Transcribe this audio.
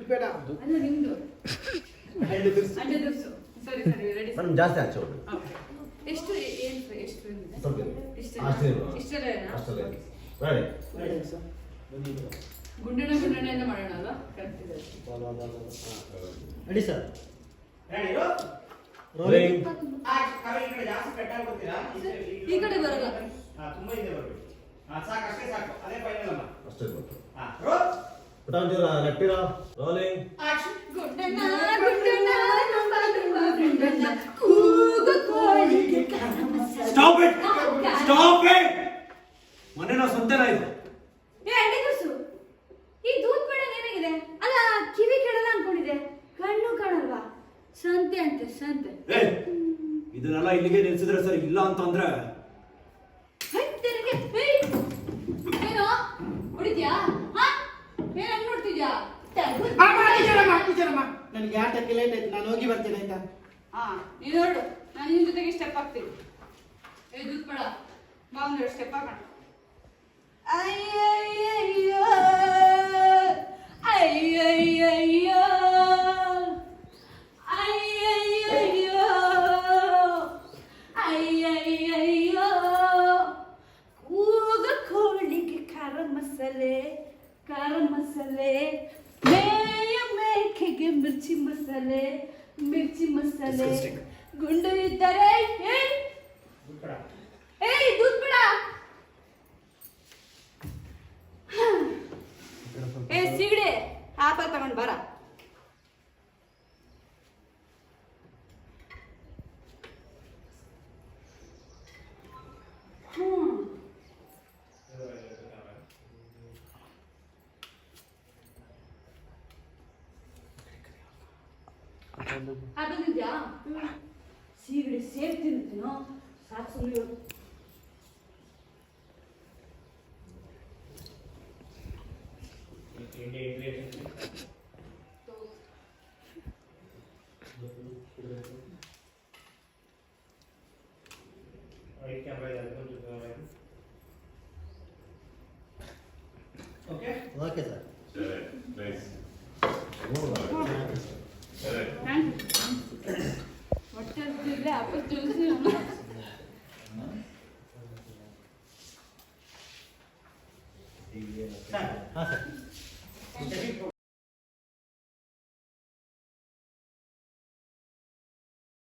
ಬೇಡ ಅಲ್ಲ ನಿಮ್ದು ಹ್ಯಾಂಡ್ ದಿಸ್ ಅಂಡೆ ದೋಸು ಸರಿ ಸರಿ ರೆಡಿ ಮೇಡಮ್ ಜಾಸ್ತಿ ಆಚೆ ಹೋಗಿ ಎಷ್ಟು ಏನು ಎಷ್ಟು ಇದೆ ಸ್ವಲ್ಪ ಇಷ್ಟೇನಾ ಅಷ್ಟೇ ರೆಡಿ ಗುಂಡಣ್ಣ ಮಾಡೋಣ ಅಲ್ಲ ಕರೆಕ್ಟ್ ಇದೆ ರೆಡಿ ಸರ್ ರೋಲಿಂಗ್ ಈ ಕಡೆ ಜಾಸ್ತಿ ಕಟ್ಟಾಗಿ ಬರ್ತೀರಾ ಈ ಕಡೆ ಬರಲ್ಲ ತುಂಬಾ ಹಿಂದೆ ಬರ್ಬೇಕು ಸಾಕು ಅಷ್ಟೇ ಸಾಕು ಅದೇ ಫೈನಲ್ ಅಮ್ಮ ಅಷ್ಟೇ ಗೊತ್ತು ರೋಲ್ ಪುಟ ಒಂಚೂರು ಲೆಫ್ಟಿರೋ ರೋಲಿಂಗ್ ಗುಂಡಣ್ಣ ಗುಂಡಣ್ಣ ಕೂಗು ಕೋಳಿಗೆ ಸ್ಟಾಪ್ ಇಟ್ ಸ್ಟಾಪ್ ಇಟ್ ಮೊನ್ನೆ ನಾವು ಸಂತೆನ ಇದು ಏ ಅಂಡೆ ದೋಸು ಈ ದೂದ್ ಬೇಡ ಏನಾಗಿದೆ ಅಲ್ಲ ಕಿವಿ ಕೆಡಲ್ಲ ಅನ್ಕೊಂಡಿದೆ ಕಣ್ಣು ಕಾಣಲ್ವಾ ಸಂತೆ ಅಂತೆ ಸಂತೆ ಏ ಇದನ್ನೆಲ್ಲ ಇಲ್ಲಿಗೆ ನಿಲ್ಸಿದ್ರೆ ಸರಿ ಇಲ್ಲ ಅಂತಂದ್ರೆ ಏನೋ ಹೊಡಿದ್ಯಾ ಹಾ ಏನಂಗ್ ನೋಡ್ತಿದ್ಯಾ ಟೀಚರಮ್ಮ ನನಗೆ ಆಟಕ್ಕೆ ಲೇಟ್ ಆಯ್ತು ನಾನು ಹೋಗಿ ಬರ್ತೇನೆ ಆಯ್ತಾ ಹಾ ನೀನು ನೋಡು ನಾನು ನಿನ್ ಜೊತೆಗೆ ಸ್ಟೆಪ್ ಹಾಕ್ತೀನಿ ಏ ದೂದ್ ಬೇಡ ಬಾ ಒಂದೆರಡು ಸ್ಟೆಪ್ ಹಾಕೋಣ ಅಯ್ಯಯ್ಯಯ್ಯೋ ಅಯ್ಯಯ್ಯಯ್ಯೋ ಅಯ್ಯಯ್ಯಯ್ಯೋ ಅಯ್ಯಯ್ಯಯ್ಯೋ ಕೂಗ ಕೋಳಿಗೆ ಖಾರ ಮಸಾಲೆ ಮೇಯ ಮೇಕೆಗೆ ಮಿರ್ಚಿ ಮಸಾಲೆ ಗುಂಡು ಇದ್ದರೆ ಏಯ್ ದೂದ್ ಬೇಡ ಏ ಸಿಗಡೆ ಆಪಲ್ ತಗೊಂಡು ಬರ ಅದನ್ನಿದ್ಯಾ ಸೀಗಡಿ ಸೇರ್ ತಿಂತೀನೋ ಸಾಕು ಸುಮ್ಮನೆ ಓಕೆ ಓಕೆ ಸರ್ ಸರಿ ನೈಸ್